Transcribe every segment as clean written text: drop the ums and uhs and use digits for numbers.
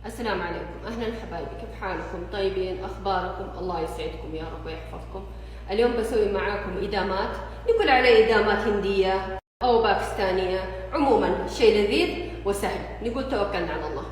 السلام عليكم، أهلا حبايبي، كيف حالكم؟ طيبين؟ أخباركم؟ الله يسعدكم يا رب ويحفظكم. اليوم بسوي معاكم إدامات، نقول عليه إدامات هندية أو باكستانية، عموما شيء لذيذ وسهل. نقول توكلنا على الله.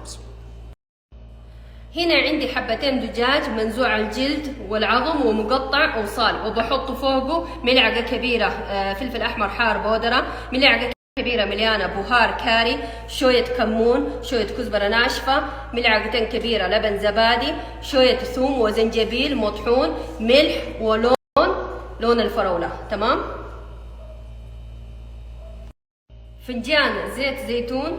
هنا عندي حبتين دجاج منزوع الجلد والعظم ومقطع أوصال، وبحط فوقه ملعقة كبيرة فلفل أحمر حار بودرة، ملعقة كبيرة مليانة بهار كاري، شوية كمون، شوية كزبرة ناشفة، ملعقتين كبيرة لبن زبادي، شوية ثوم وزنجبيل مطحون، ملح لون الفراولة. تمام. فنجان زيت زيتون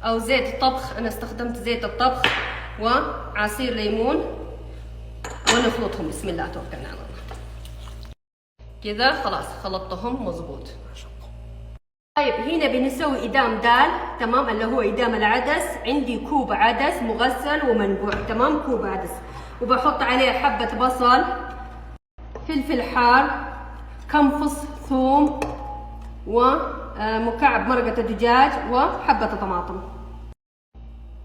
أو زيت طبخ، أنا استخدمت زيت الطبخ، وعصير ليمون، ونخلطهم. بسم الله توكلنا على الله. كذا خلاص خلطتهم مظبوط. طيب هنا بنسوي إدام دال، تمام، اللي هو إدام العدس. عندي كوب عدس مغسل ومنقوع، تمام، كوب عدس، وبحط عليه حبة بصل، فلفل حار، كم فص ثوم، ومكعب مرقة دجاج، وحبة طماطم،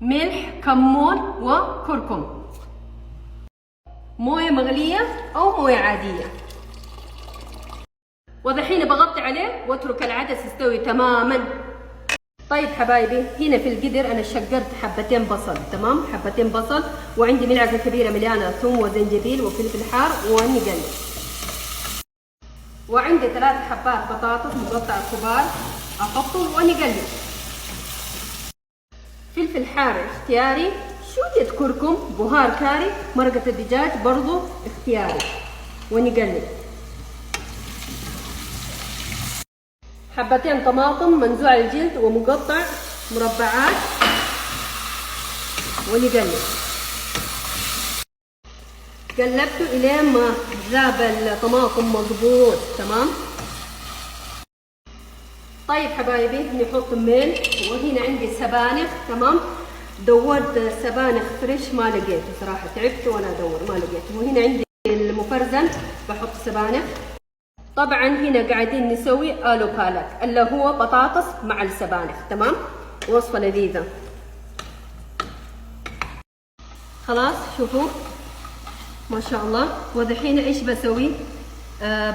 ملح، كمون، وكركم، موية مغلية أو موية عادية. ودحين بغطي عليه واترك العدس يستوي تماما. طيب حبايبي، هنا في القدر انا شقرت حبتين بصل، تمام، حبتين بصل، وعندي ملعقه كبيره مليانه ثوم وزنجبيل وفلفل حار ونقلب. وعندي 3 حبات بطاطس مقطع كبار، احطهم ونقلب. فلفل حار اختياري، شويه كركم، بهار كاري، مرقه الدجاج برضو اختياري، ونقلب. حبتين طماطم منزوع الجلد ومقطع مربعات، ونقلب. قلبته الين ما ذاب الطماطم مضبوط، تمام. طيب حبايبي نحط ملح، وهنا عندي سبانخ، تمام. دورت سبانخ فريش ما لقيته صراحه، تعبت وانا ادور ما لقيته. وهنا عندي المفرزن بحط سبانخ. طبعا هنا قاعدين نسوي آلو بالك، اللي هو بطاطس مع السبانخ، تمام، وصفة لذيذة. خلاص شوفوا ما شاء الله. ودحين ايش بسوي؟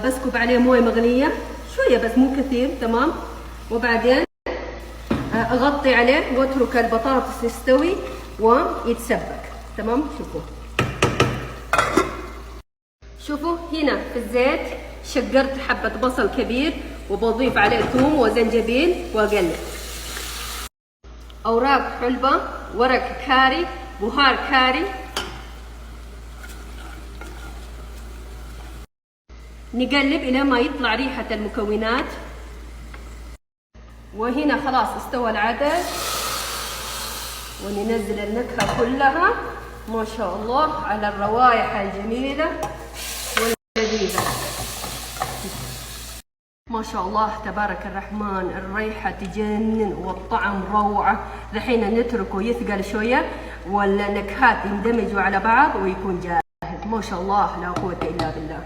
بسكب عليه مويه مغلية شوية بس مو كثير، تمام. وبعدين اغطي عليه واترك البطاطس يستوي ويتسبك، تمام. شوفوا هنا في الزيت شقرت حبة بصل كبير، وبضيف عليه ثوم وزنجبيل واقلب. اوراق حلبة، ورق كاري، بهار كاري. نقلب الى ما يطلع ريحة المكونات. وهنا خلاص استوى العدس، وننزل النكهة كلها ما شاء الله على الروائح الجميلة واللذيذة. ما شاء الله تبارك الرحمن، الريحة تجنن والطعم روعة. دحين نتركه يثقل شوية والنكهات يندمجوا على بعض ويكون جاهز. ما شاء الله لا قوة إلا بالله.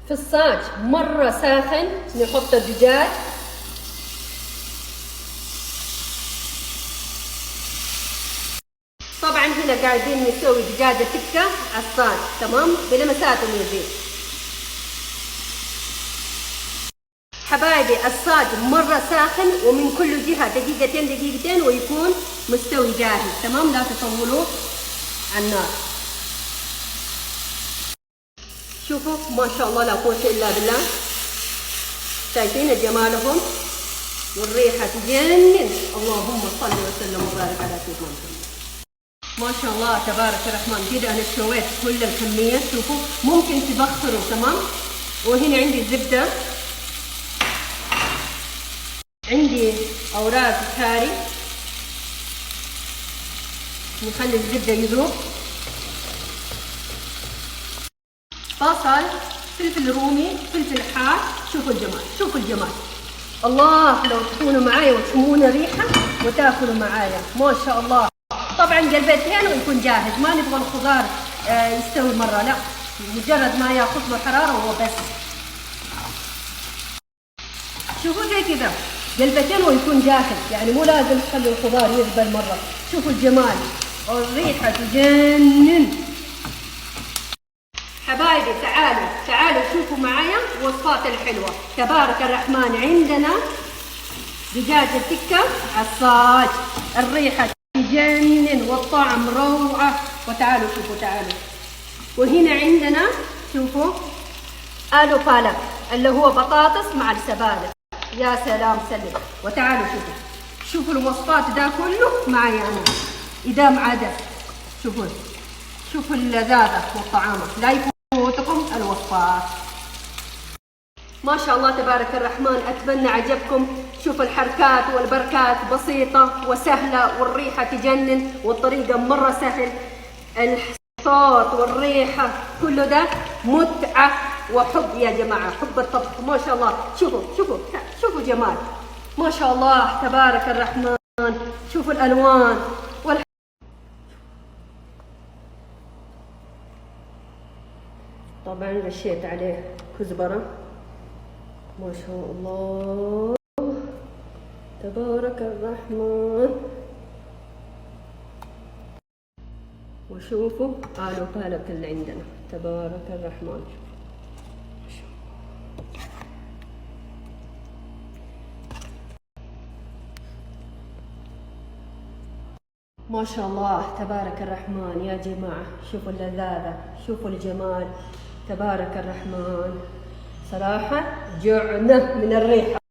في الصاج مرة ساخن نحط الدجاج، طبعا هنا قاعدين نسوي دجاجة تكة على الصاج، تمام، بلمسات من الزيت. حبايبي الصاج مرة ساخن، ومن كل جهة دقيقتين ويكون مستوي جاهز، تمام. لا تطولوه على النار. شوفوا ما شاء الله لا قوة إلا بالله، شايفين جمالهم والريحة تجنن. اللهم صل وسلم وبارك على سيدنا محمد. ما شاء الله تبارك الرحمن. كده أنا سويت كل الكمية، شوفوا ممكن تبخروا، تمام. وهنا عندي الزبدة، عندي أوراق كاري، نخلي الزبدة يذوب، بصل، فلفل رومي، فلفل حار. شوفوا الجمال، شوفوا الجمال. الله لو تكونوا معايا وتشمون ريحة وتاكلوا معايا ما شاء الله. طبعا قلبتين ويكون جاهز، ما نبغى الخضار يستوي مرة، لا، مجرد ما ياخذ له حرارة هو بس. شوفوا زي كذا قلبتين ويكون جاهز، يعني مو لازم تخلوا الخضار يذبل مرة. شوفوا الجمال والريحة تجنن. حبايبي تعالوا شوفوا معايا الوصفات الحلوة. تبارك الرحمن، عندنا دجاج التكة عالصاج، الريحة تجنن والطعم روعة. وتعالوا شوفوا وهنا عندنا شوفوا آلو بالك اللي هو بطاطس مع السبانخ. يا سلام سلم. وتعالوا شوفوا الوصفات ده كله معي أنا إدام عدس. شوفوا اللذاذة والطعامة، لا يفوتكم الوصفات. ما شاء الله تبارك الرحمن، أتمنى عجبكم. شوفوا الحركات والبركات بسيطة وسهلة، والريحة تجنن، والطريقة مرة سهل. الصوت والريحة كله ده متعة وحب يا جماعة، حب الطبخ. ما شاء الله. شوفوا جمال، ما شاء الله تبارك الرحمن. شوفوا الألوان طبعا رشيت عليه كزبرة. ما شاء الله تبارك الرحمن. وشوفوا آلو بالك اللي عندنا تبارك الرحمن. ما شاء الله تبارك الرحمن يا جماعة. شوفوا اللذاذة، شوفوا الجمال تبارك الرحمن. صراحة جعنا من الريحة.